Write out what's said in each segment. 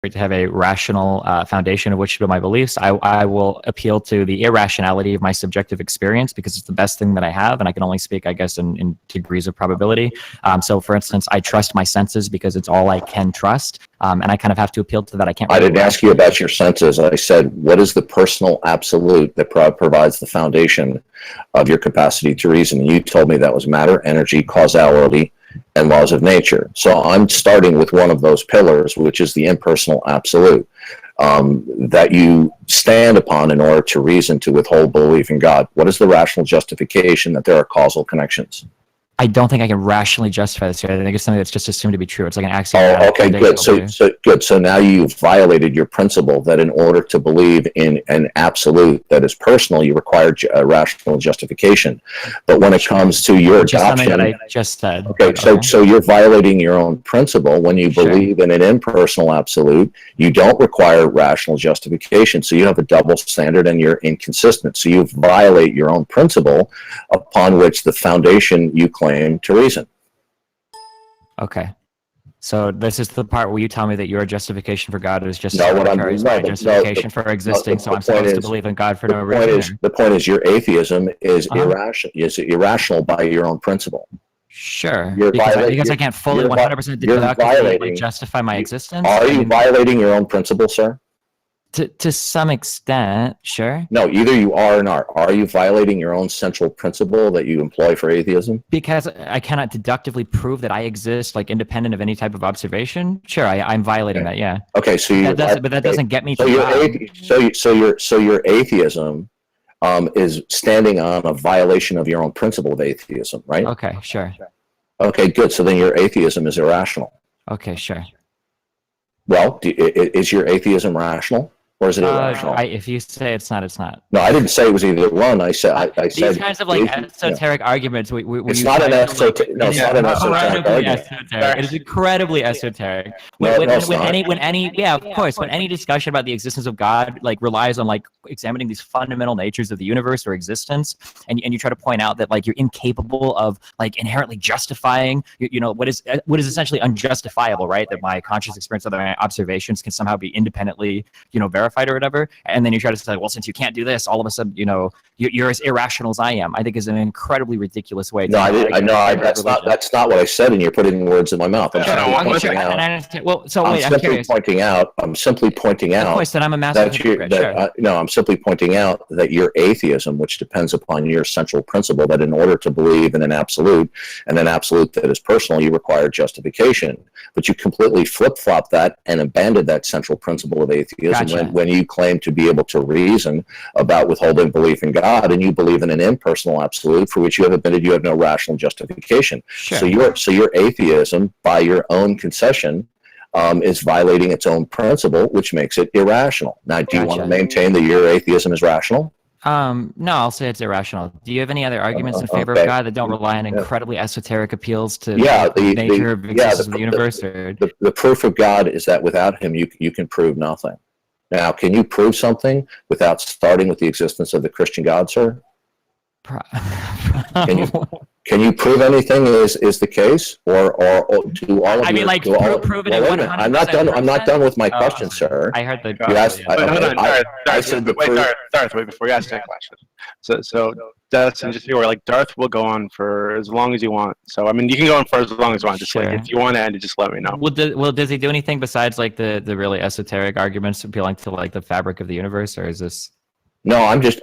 to have a rational foundation of which to build my beliefs, I will appeal to the irrationality of my subjective experience because it's the best thing that I have, and I can only speak, I guess, in degrees of probability. So, for instance, I trust my senses because it's all I can trust, and I kind of have to appeal to that. I can't. I didn't ask you about your senses. I said, what is the personal absolute that provides the foundation of your capacity to reason? And you told me that was matter, energy, causality, and laws of nature. So I'm starting with one of those pillars, which is the impersonal absolute, that you stand upon in order to reason to withhold belief in God. What is the rational justification that there are causal connections? I don't think I can rationally justify this here. I think it's something that's just assumed to be true. It's like an axiom. Oh, okay, good. So now you've violated your principle that in order to believe in an absolute that is personal, you require a rational justification. But when it comes to your adoption, something that I just said. Okay, so you're violating your own principle when you believe in an impersonal absolute. You don't require rational justification, so you have a double standard and you're inconsistent. So you violate your own principle upon which the foundation you claim to reason. Okay. So this is the part where you tell me that your justification for God is just justification for existing. So I'm supposed to believe in God for no reason. The point is your atheism is irrational by your own principle. Sure. Because I can't fully 100% deductively justify my existence. Are you violating your own principle, sir? To some extent, sure. No, either you are or not. Are you violating your own central principle that you employ for atheism? Because I cannot deductively prove that I exist, like independent of any type of observation. Sure, I'm violating that. Yeah. Okay, so that doesn't get me. So your atheism is standing on a violation of your own principle of atheism, right? Okay, sure. Okay, good. So then your atheism is irrational. Okay, sure. Well, is your atheism rational? Or is it irrational? If you say it's not, it's not. No, I didn't say it was either one. I said these kinds of like esoteric arguments. It's not an esoteric. No, it's not an esoteric argument. It is incredibly esoteric. When any discussion about the existence of God like relies on like examining these fundamental natures of the universe or existence, and you try to point out that like you're incapable of like inherently justifying, what is essentially unjustifiable, right? That my conscious experience of my observations can somehow be independently, verified or whatever, and then you try to say, well, since you can't do this, all of a sudden, you're as irrational as I am. I think is an incredibly ridiculous way. That's not what I said, and you're putting words in my mouth. I'm simply pointing out. Of course, that I'm a massive hypocrite. I'm simply pointing out that your atheism, which depends upon your central principle, that in order to believe in an absolute, and an absolute that is personal, you require justification. But you completely flip-flop that and abandon that central principle of atheism when you claim to be able to reason about withholding belief in God, and you believe in an impersonal absolute for which you have admitted you have no rational justification. Sure. So your atheism, by your own concession, is violating its own principle, which makes it irrational. Now, do you want to maintain that your atheism is rational? No, I'll say it's irrational. Do you have any other arguments in favor of God that don't rely on incredibly esoteric appeals to the nature of existence of the universe? The proof of God is that without him, you can prove nothing. Now, can you prove something without starting with the existence of the Christian God, sir? Can you prove anything is the case, or do all of I mean, like prove it. I'm not done. I'm not done with my question, sir. I heard the. Darth, wait before you ask that question. So Darth, and just be aware, like Darth will go on for as long as you want. So I mean, you can go on for as long as you want. Just like if you want to end it, just let me know. Does he do anything besides like the really esoteric arguments appealing to like the fabric of the universe, or is this? No, I'm just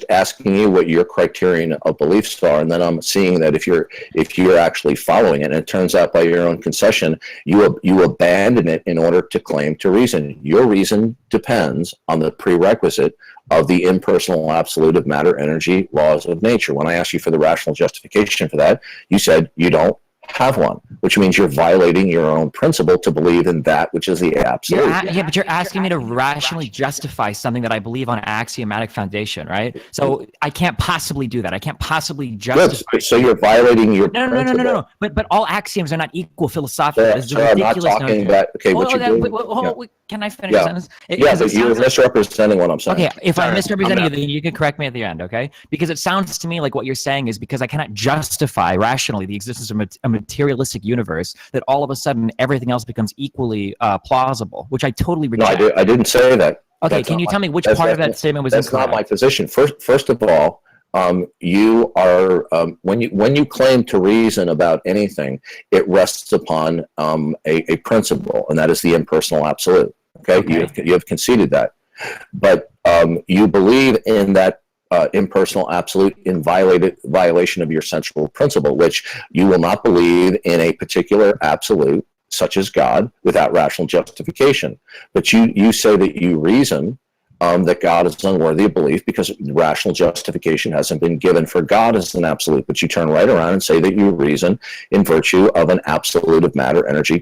asking you what your criterion of beliefs are, and then I'm seeing that if you're actually following it, and it turns out by your own concession, you abandon it in order to claim to reason. Your reason depends on the prerequisite of the impersonal absolute of matter, energy, laws of nature. When I asked you for the rational justification for that, you said you don't have one, which means you're violating your own principle to believe in that which is the absolute. But you're asking me to rationally justify something that I believe on an axiomatic foundation, right? So I can't possibly do that. I can't possibly justify. Good. So you're violating your principle. No. But all axioms are not equal philosophically. I'm not talking about. Okay, what you're doing. Can I finish a sentence? But you're misrepresenting what I'm saying. Okay, if I'm misrepresenting you, then you can correct me at the end, okay? Because it sounds to me like what you're saying is because I cannot justify rationally the existence of a materialistic universe that all of a sudden everything else becomes equally plausible, which I totally No, reject. I didn't say that. Okay, That's can not you my- tell me which that's- part of that's- that statement was That's incorrect? not my position. First of all, you are when you claim to reason about anything, it rests upon a principle, and that is the impersonal absolute. Okay, you have conceded that, but you believe in that impersonal absolute in violation of your central principle, which you will not believe in a particular absolute, such as God, without rational justification. But you say that you reason that God is unworthy of belief because rational justification hasn't been given for God as an absolute. But you turn right around and say that you reason in virtue of an absolute of matter, energy,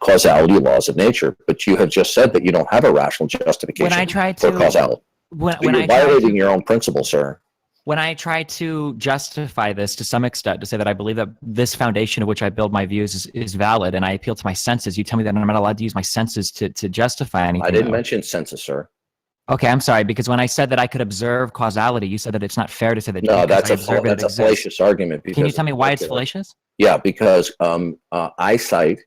causality, laws of nature. But you have just said that you don't have a rational justification When I try for to causality. when You're I try violating to your own principle, sir. when I try to justify this to some extent, to say that I believe that this foundation of which I build my views is valid, and I appeal to my senses, you tell me that I'm not allowed to use my senses to justify anything. I didn't though. mention census, sir. Okay, I'm sorry, because when I said that I could observe causality, you said that it's not fair to say that. No, because that's I a observe it, it exists. fallacious argument. Can you because tell me why it's circular. fallacious? Yeah, because eyesight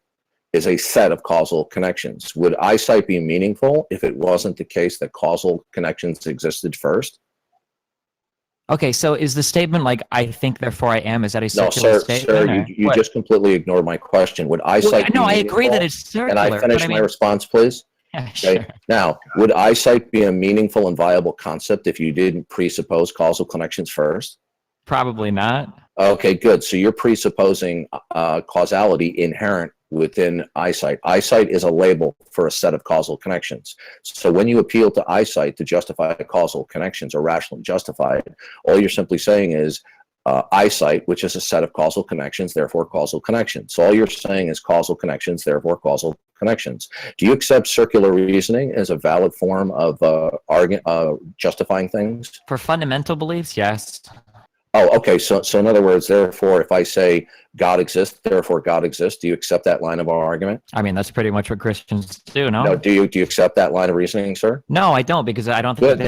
is a set of causal connections. Would eyesight be meaningful if it wasn't the case that causal connections existed first? Okay, so is the statement like "I think, therefore I am"? Is that a No, circular sir, statement? or you what? just completely ignored my question. Would Well, eyesight be no, I agree that meaningful? it's circular. Can I but finish I my mean, response, please? yeah, Okay. sure. Now, would eyesight be a meaningful and viable concept if you didn't presuppose causal connections first? Probably not. Okay, good. So you're presupposing causality inherent within eyesight. Eyesight is a label for a set of causal connections. So when you appeal to eyesight to justify causal connections or rationally justify it, all you're simply saying is eyesight, which is a set of causal connections, therefore causal connections. So all you're saying is causal connections, therefore causal connections. Do you accept circular reasoning as a valid form of justifying things? For fundamental beliefs, yes. Oh, okay. So in other words, therefore, if I say God exists, therefore God exists, do you accept that line of argument? I mean, that's pretty much what Christians do, no? No. Do you accept that line of reasoning, sir? No, I don't, because I don't think Good.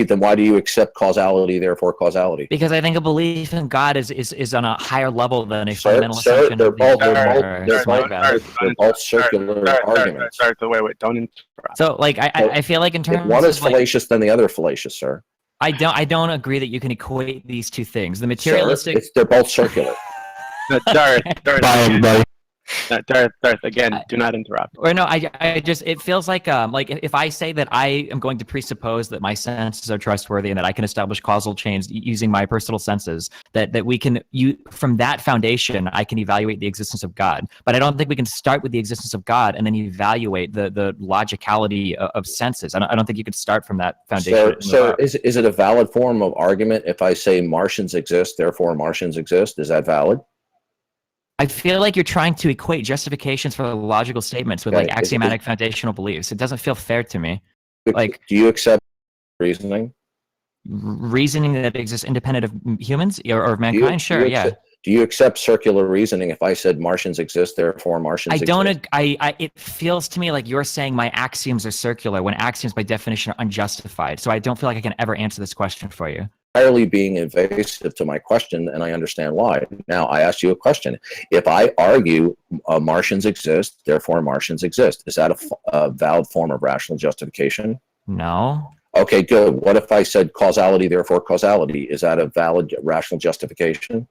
Then why do you accept causality, therefore causality? because I think a belief in God is on a higher level than a Sir, fundamental sir, assumption they're of the both- universe. My both- bad. they're both circular arguments. Wait, don't interrupt. So, like, I feel like in If terms one is of like, fallacious, then the other fallacious, sir. I don't agree that you can equate these two things. The Sir, materialistic. they're both circular. No, Darth, everybody. Darth, again, do not interrupt. Or no, I just it feels like if I say that I am going to presuppose that my senses are trustworthy and that I can establish causal chains using my personal senses, that we can from that foundation I can evaluate the existence of God. But I don't think we can start with the existence of God and then evaluate the logicality of senses. I don't think you could start from that foundation. Sir, is it a valid form of argument if I say Martians exist, therefore Martians exist? Is that valid? I feel like you're trying to equate justifications for logical statements with Okay, like axiomatic foundational beliefs. It doesn't feel fair to me. Like, do you accept reasoning? Reasoning that exists independent of humans or of Do you- mankind? Sure, yeah. Do you accept circular reasoning if I said Martians exist, therefore Martians I exist? don't. It feels to me like you're saying my axioms are circular when axioms by definition are unjustified. So I don't feel like I can ever answer this question for you. Entirely being evasive to my question, and I understand why. Now, I asked you a question. If I argue Martians exist, therefore Martians exist, is that a valid form of rational justification? No. Okay, good. What if I said causality, therefore causality? Is that a valid rational justification?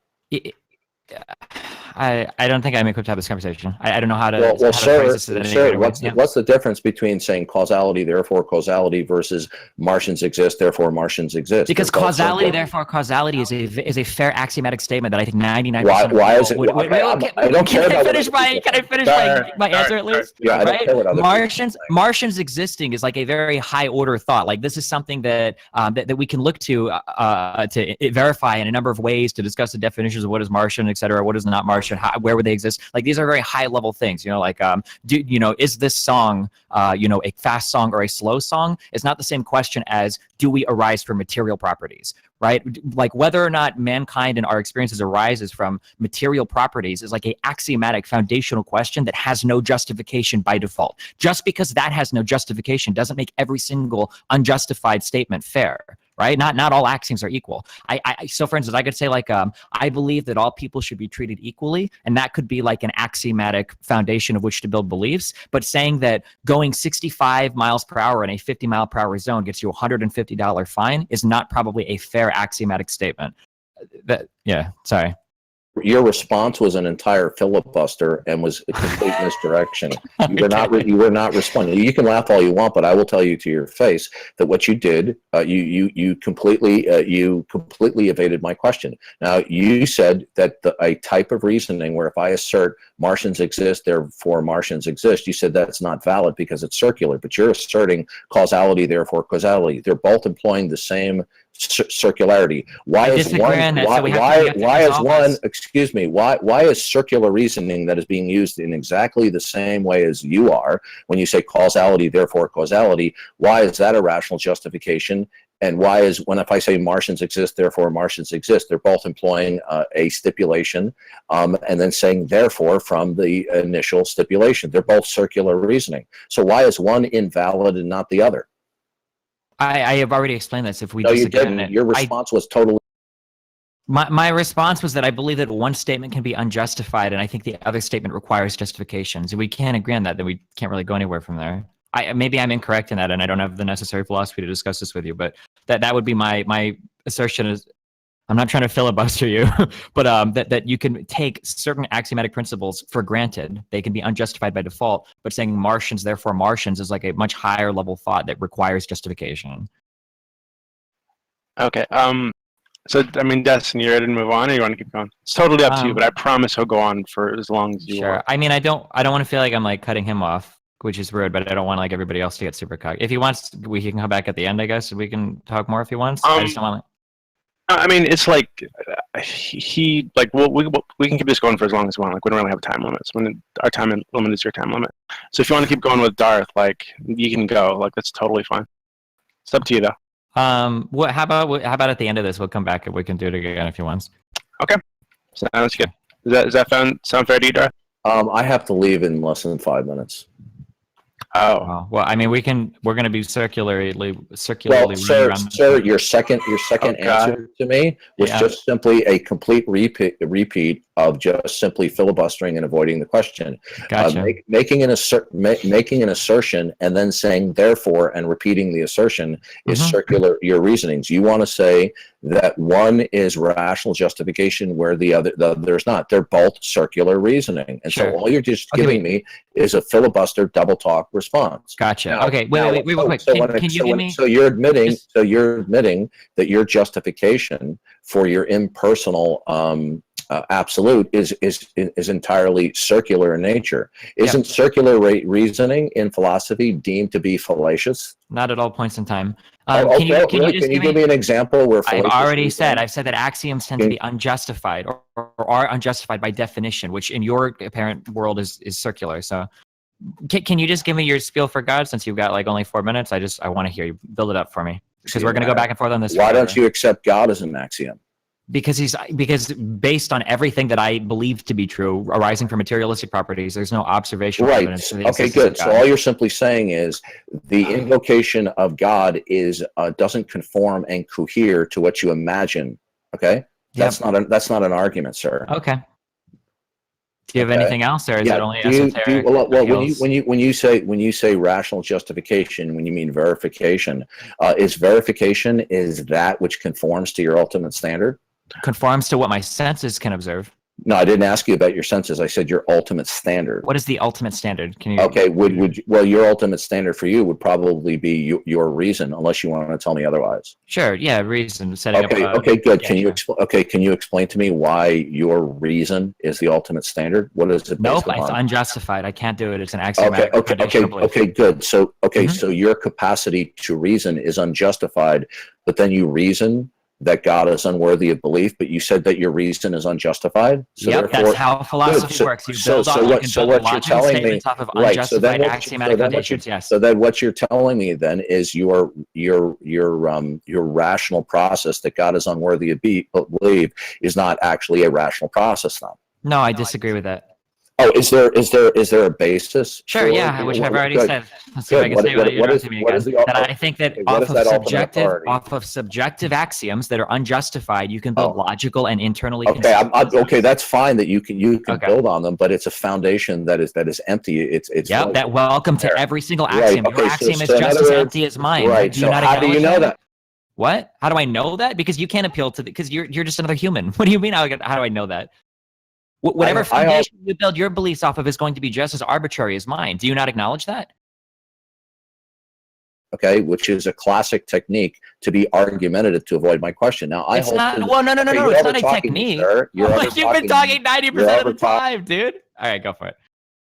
I don't think I'm equipped to have this conversation. I don't know how to. Well, how to sir, phrase this in any sir, greater way. what's the difference between saying causality, therefore causality, versus Martians exist, therefore Martians exist? Because They're both causality, circular. therefore causality, is a fair axiomatic statement that I think 99%. Why is it? Would, Okay, I don't care can I about finish what my? other Can I finish Darth, my answer at Darth, least? Yeah, I don't Right? care what other people Martians existing is like a very high order thought. Like this is something that that we can look to verify in a number of ways to discuss the definitions of what is Martian, et cetera, what is not Martian, where would they exist. Like these are very high level things, like is this song a fast song or a slow song? It's not the same question as do we arise from material properties, right? Like whether or not mankind and our experiences arises from material properties is like a axiomatic foundational question that has no justification by default. Just because that has no justification doesn't make every single unjustified statement fair. right? Not all axioms are equal. So for instance, I could say like, I believe that all people should be treated equally, and that could be like an axiomatic foundation of which to build beliefs. But saying that going 65 miles per hour in a 50-mile-per-hour zone gets you a $150 fine is not probably a fair axiomatic statement. Sorry. Your response was an entire filibuster and was a complete misdirection. You were not responding. You can laugh all you want, but I will tell you to your face that what you did, you completely evaded my question. Now you said that a type of reasoning where if I assert Martians exist, therefore Martians exist, you said that's not valid because it's circular. But you're asserting causality, therefore causality. They're both employing the same circularity. Why is circular reasoning that is being used in exactly the same way as you are when you say causality therefore causality, why is that a rational justification? And why is if I say Martians exist therefore Martians exist, they're both employing a stipulation and then saying therefore from the initial stipulation. They're both circular reasoning. So why is one invalid and not the other? I have already explained this. If we no, you didn't. Your response was totally. My response was that I believe that one statement can be unjustified, and I think the other statement requires justifications. If we can't agree on that, then we can't really go anywhere from there. Maybe I'm incorrect in that, and I don't have the necessary philosophy to discuss this with you. But that would be my assertion. Is I'm not trying to filibuster you, but that you can take certain axiomatic principles for granted. They can be unjustified by default, but saying Martians, therefore Martians, is like a much higher level thought that requires justification. Okay. So, I mean, Destin, you're ready to move on, or you want to keep going? It's totally up to you, but I promise he'll go on for as long as you want. I mean, I don't want to feel like I'm like cutting him off, which is rude, but I don't want like everybody else to get super cocky. If he wants, he can come back at the end, I guess, and we can talk more if he wants. I just don't want to. I mean, it's like we can keep this going for as long as we want. Like, we don't really have time limits. When our time limit is your time limit. So if you want to keep going with Darth, like, you can go. Like, that's totally fine. It's up to you, though. How about at the end of this, we'll come back and we can do it again if he wants. Okay, sounds good. Does that sound fair to you, Darth? I have to leave in less than 5 minutes. Oh. Well, I mean, we're going to be circularly. Well, sir, your second answer to me was just simply a complete repeat of just simply filibustering and avoiding the question. Gotcha. Making an assertion and then saying therefore and repeating the assertion is circular. Your reasonings. You want to say that one is rational justification where the other is not. They're both circular reasoning, and so all you're just giving me is a filibuster double talk response. Gotcha. Now, okay. Wait. Can you give me? So you're admitting that your justification for your impersonal absolute is entirely circular in nature. Isn't circular reasoning in philosophy deemed to be fallacious? Not at all points in time. Can you give me an example where I've said that axioms tend to be unjustified or are unjustified by definition, which in your apparent world is circular. So can you just give me your spiel for God, since you've got like only 4 minutes? I want to hear you build it up for me, because we're going to go back and forth on this. Why don't you accept God as an axiom? Because based on everything that I believe to be true, arising from materialistic properties, there's no observational evidence. Okay, good. So all you're simply saying is the invocation of God doesn't conform and cohere to what you imagine. Okay, that's not an argument, sir. Okay. Do you have anything else, or is it only esoteric? When you say rational justification, when you mean verification, is that which conforms to your ultimate standard? Conforms to what my senses can observe. No, I didn't ask you about your senses. I said your ultimate standard. What is the ultimate standard? Can you? Okay, your ultimate standard for you would probably be your reason, unless you want to tell me otherwise. Sure. Yeah, reason. Setting up. Okay, good. Can you explain to me why your reason is the ultimate standard? What is it? Nope, it's unjustified. I can't do it. It's an axiomatic. Okay, good. So so your capacity to reason is unjustified, but then you reason that God is unworthy of belief, but you said that your reason is unjustified. So that's how philosophy works. You build logical statements off of unjustified axiomatic foundations. Yes. So then, what you're telling me then is your rational process that God is unworthy of belief is not actually a rational process, then. No, I disagree with that. Oh, is there a basis? Sure, for- yeah, which I've already good. said. Let's see if I can Good. say what you're What not is- to me what again. is the- That I think that okay, what is that ultimate authority? off of subjective axioms that are unjustified, you can build Oh. logical and internally Okay, consistent okay. That's fine that you can Okay. build on them, but it's a foundation that is empty. It's Yep, that welcome to there. every single Right, axiom. okay, Your so- axiom is so in just other as words- empty as mine. right. Do you So not how do you acknowledge know that? What? How do I know that? Because you can't appeal to the because you're just another human. What do you mean? How do I know that? Whatever I- foundation you build your beliefs off of is going to be just as arbitrary as mine. Do you not acknowledge that? Okay, which is a classic technique to be argumentative to avoid my question. Now, I It's hold not. to- Well, no. okay, It's you're not a over-talking me, technique. sir. You're You've been over-talking talking me. 90% of the over-talking time, dude. All right, go for it.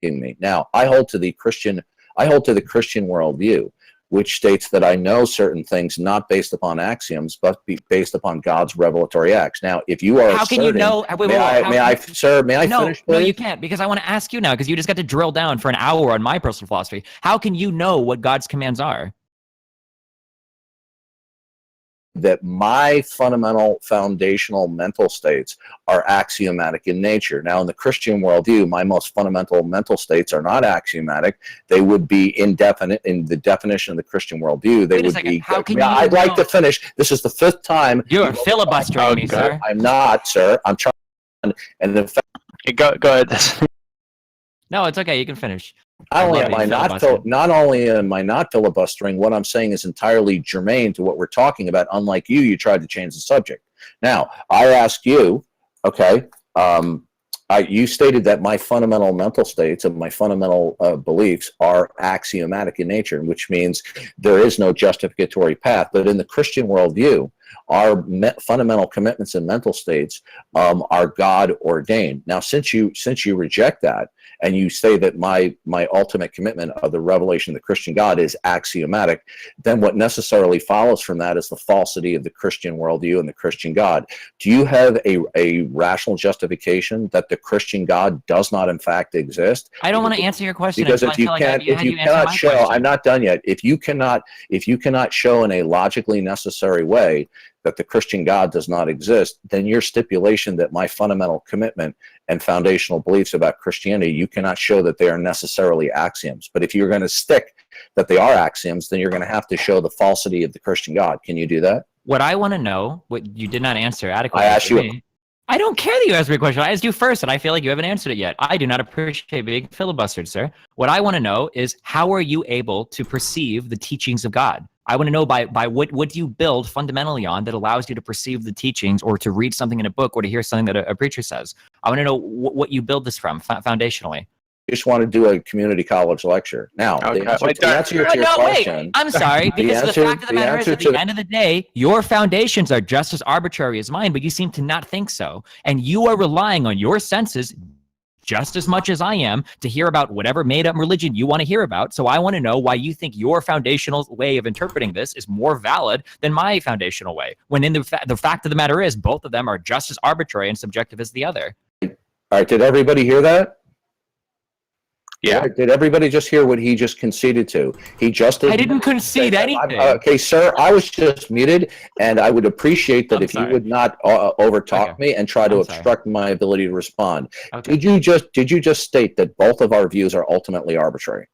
Me. Now, I hold to the Christian worldview, which states that I know certain things not based upon axioms, but based upon God's revelatory acts. Now, if you are How can you asserting- know? Wait, May I, how- may I no, finish, no, please? you can't because I want to ask you now because you just got to drill down for an hour on my personal philosophy. How can you know what God's commands are? That my fundamental foundational mental states are axiomatic in nature. Now, in the Christian worldview, my most fundamental mental states are not axiomatic. They would be indefinite in the definition of the Christian worldview. They Wait a would second. be. How can Yeah, you I'd like know- to finish. This is the fifth time. You're filibustering me, Okay. sir. I'm not, sir. I'm trying. And in fact, Okay, go ahead. No, it's okay. You can finish. not only love am it, I not filibuster. not only am I not filibustering, what I'm saying is entirely germane to what we're talking about. Unlike you tried to change the subject. Now, I ask you, okay, you stated that my fundamental mental states and my fundamental beliefs are axiomatic in nature, which means there is no justificatory path. But in the Christian worldview, our fundamental commitments and mental states are God ordained. Now, since you reject that, and you say that my ultimate commitment of the revelation of the Christian God is axiomatic, then what necessarily follows from that is the falsity of the Christian worldview and the Christian God. Do you have a rational justification that the Christian God does not in fact exist? I don't want to answer your question Because until if you I feel like can't, if you answer cannot my show, question. I'm not done yet. If you cannot show in a logically necessary way that the Christian God does not exist, then your stipulation that my fundamental commitment and foundational beliefs about Christianity, you cannot show that they are necessarily axioms. But if you're going to stick that they are axioms, then you're going to have to show the falsity of the Christian God. Can you do that? What I want to know, what you did not answer adequately. I asked to you- me. I don't care that you asked me a question. I asked you first, and I feel like you haven't answered it yet. I do not appreciate being filibustered, sir. What I want to know is how are you able to perceive the teachings of God? I want to know by what do you build fundamentally on that allows you to perceive the teachings or to read something in a book or to hear something that a preacher says. I want to know what you build this from foundationally. Just want to do a community college lecture. Now, Okay. the answer, Wait, the answer to your No, wait. question. I'm sorry, because the answer- fact of the the matter is, answer at to the end of the day, your foundations are just as arbitrary as mine, but you seem to not think so. And you are relying on your senses just as much as I am to hear about whatever made-up religion you want to hear about. So I want to know why you think your foundational way of interpreting this is more valid than my foundational way, when in the fact of the matter is, both of them are just as arbitrary and subjective as the other. All right, did everybody hear that? Yeah. Did everybody just hear what he just conceded to? He just I didn't concede anything. Okay, sir, I was just muted, and I would appreciate that I'm if sorry. you would not overtalk Okay. me and try to I'm sorry. obstruct my ability to respond. Okay. Did you just state that both of our views are ultimately arbitrary?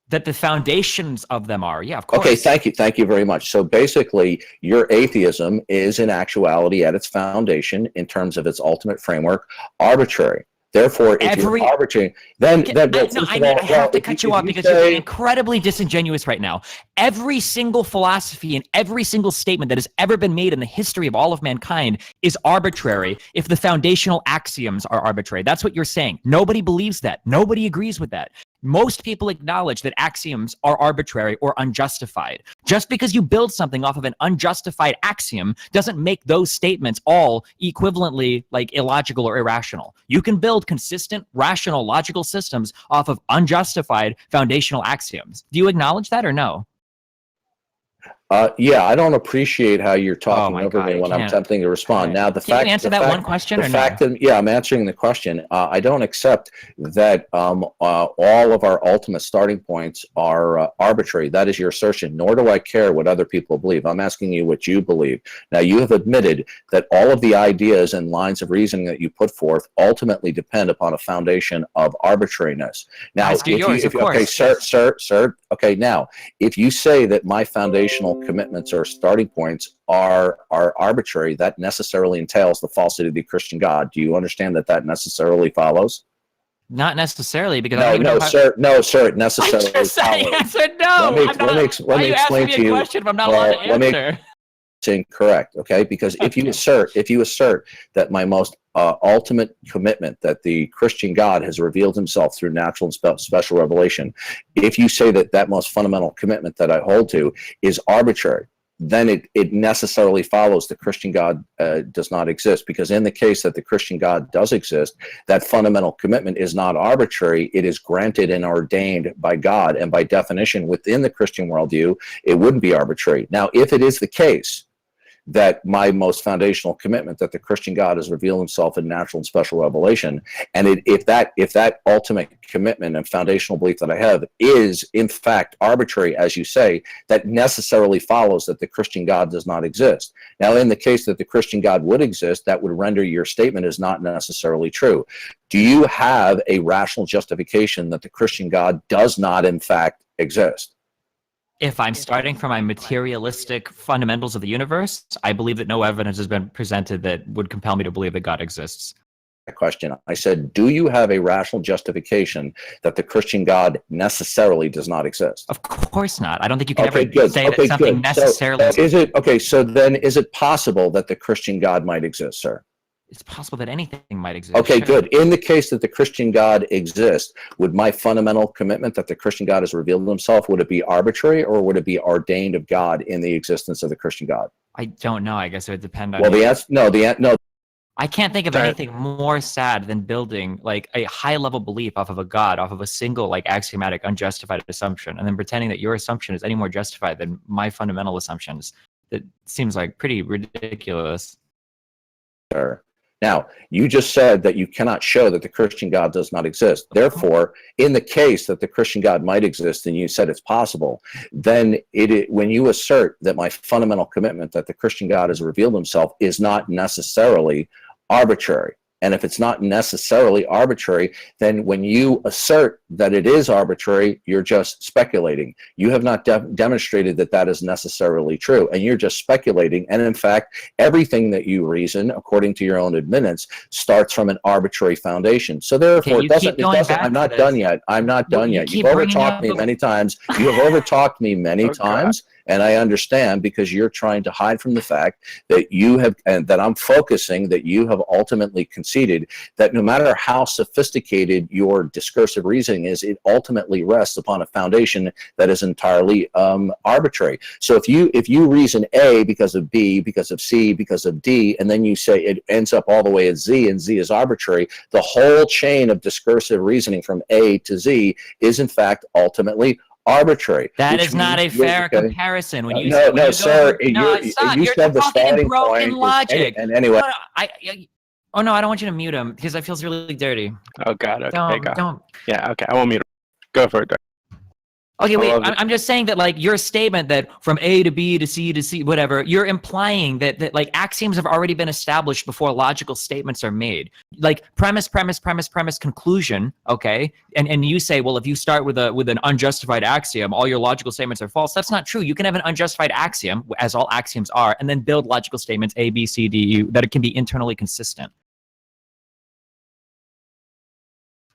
That the foundations of them are, yeah, of course. Okay, thank you very much. So basically, your atheism is in actuality at its foundation, in terms of its ultimate framework, arbitrary. Therefore, if Every- you're arbitrary, then I I have to cut you off because you're being incredibly disingenuous right now. Every single philosophy and every single statement that has ever been made in the history of all of mankind is arbitrary if the foundational axioms are arbitrary. That's what you're saying. Nobody believes that. Nobody agrees with that. Most people acknowledge that axioms are arbitrary or unjustified. Just because you build something off of an unjustified axiom doesn't make those statements all equivalently like illogical or irrational. You can build consistent, rational, logical systems off of unjustified foundational axioms. Do you acknowledge that or no? Yeah, I don't appreciate how you're talking my over God, me I when I'm can't. attempting to respond. Right. Now, the Can fact, you answer the that fact, one question the or fact no? that, yeah, I'm answering the question. I don't accept that all of our ultimate starting points are arbitrary. That is your assertion. Nor do I care what other people believe. I'm asking you what you believe. Now, you have admitted that all of the ideas and lines of reasoning that you put forth ultimately depend upon a foundation of arbitrariness. Now, As do yours, of okay, course. sir. Okay, now, if you say that my foundational commitments or starting points are arbitrary, that necessarily entails the falsity of the Christian God. Do you understand that that necessarily follows? Not necessarily, because I No, don't even no, know how. sir. No, sir. It I necessarily just said the follows. answer no. I'm not. Let Why are me you asking explain me to a you. question if I'm not allowed to Let me answer? it's incorrect. Okay, because if you assert that my most ultimate commitment that the Christian God has revealed Himself through natural and special revelation, if you say that that most fundamental commitment that I hold to is arbitrary, then it necessarily follows the Christian God does not exist. Because in the case that the Christian God does exist, that fundamental commitment is not arbitrary. It is granted and ordained by God, and by definition, within the Christian worldview, it wouldn't be arbitrary. Now, if it is the case that my most foundational commitment that the Christian God has revealed Himself in natural and special revelation, and if that ultimate commitment and foundational belief that I have is in fact arbitrary, as you say, that necessarily follows that the Christian God does not exist. Now, in the case that the Christian God would exist, that would render your statement as not necessarily true. Do you have a rational justification that the Christian God does not in fact exist? If I'm starting from my materialistic fundamentals of the universe, I believe that no evidence has been presented that would compel me to believe that God exists. Question. I said, do you have a rational justification that the Christian God necessarily does not exist? Of course not. I don't think you can Okay, ever good. say Okay, that something good. necessarily. So is it okay? So then, is it possible that the Christian God might exist, sir? It's possible that anything might exist. Okay, sure. good. In the case that the Christian God exists, would my fundamental commitment that the Christian God has revealed Himself, would it be arbitrary or would it be ordained of God in the existence of the Christian God? I don't know. I guess it would depend on. Well, the answer, no. I can't think of anything more sad than building like a high level belief off of a God, off of a single like axiomatic unjustified assumption, and then pretending that your assumption is any more justified than my fundamental assumptions. That seems like pretty ridiculous. Sir. Now, you just said that you cannot show that the Christian God does not exist. Therefore, in the case that the Christian God might exist, and you said it's possible, then when you assert that my fundamental commitment that the Christian God has revealed Himself is not necessarily arbitrary. And if it's not necessarily arbitrary, then when you assert that it is arbitrary, you're just speculating. You have not demonstrated that that is necessarily true, and you're just speculating. And in fact, everything that you reason, according to your own admittance, starts from an arbitrary foundation. So therefore, I'm not done yet. I'm not done yet. You've overtalked me many times. You have overtalked me many times. And I understand, because you're trying to hide from the fact that you have, and that I'm focusing, that you have ultimately conceded that no matter how sophisticated your discursive reasoning is, it ultimately rests upon a foundation that is entirely arbitrary. So if you reason A because of B, because of C, because of D, and then you say it ends up all the way at Z, and Z is arbitrary, the whole chain of discursive reasoning from A to Z is in fact ultimately arbitrary. That is not a fair comparison. When you you said the starting broken point logic. and anyway. Oh no, I don't want you to mute him because that feels really dirty. Oh God. Okay. Don't. Yeah. Okay. I won't mute him. Go for it. Okay, wait. I'm just saying that, like, your statement that from A to B to C to C, whatever, you're implying that like axioms have already been established before logical statements are made. Like premise, conclusion. Okay, and you say, well, if you start with an unjustified axiom, all your logical statements are false. That's not true. You can have an unjustified axiom, as all axioms are, and then build logical statements A, B, C, D, U that it can be internally consistent.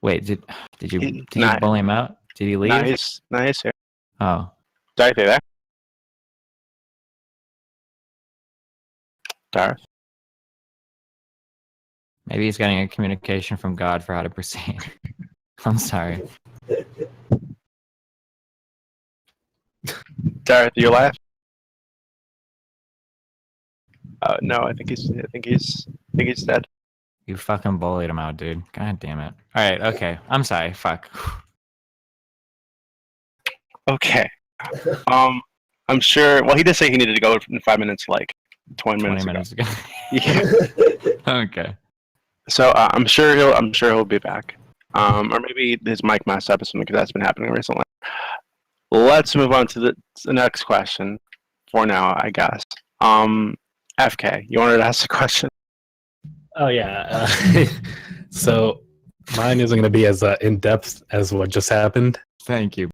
Wait, did you bully him out? Did he leave? Nice here. Oh. Darth, you there? Darth? Maybe he's getting a communication from God for how to proceed. I'm sorry. Darth, you alive? No, I think he's dead. You fucking bullied him out, dude. God damn it. All right, okay. I'm sorry. Fuck. Okay. I'm sure. Well, he did say he needed to go in 5 minutes, like 20 20 minutes minutes ago. ago. Yeah. Okay. So I'm sure he'll be back. Or maybe his mic messed up or something, because that's been happening recently. Let's move on to the next question. For now, I guess. FK, you wanted to ask the question? Oh yeah. So mine isn't going to be as in depth as what just happened. Thank you.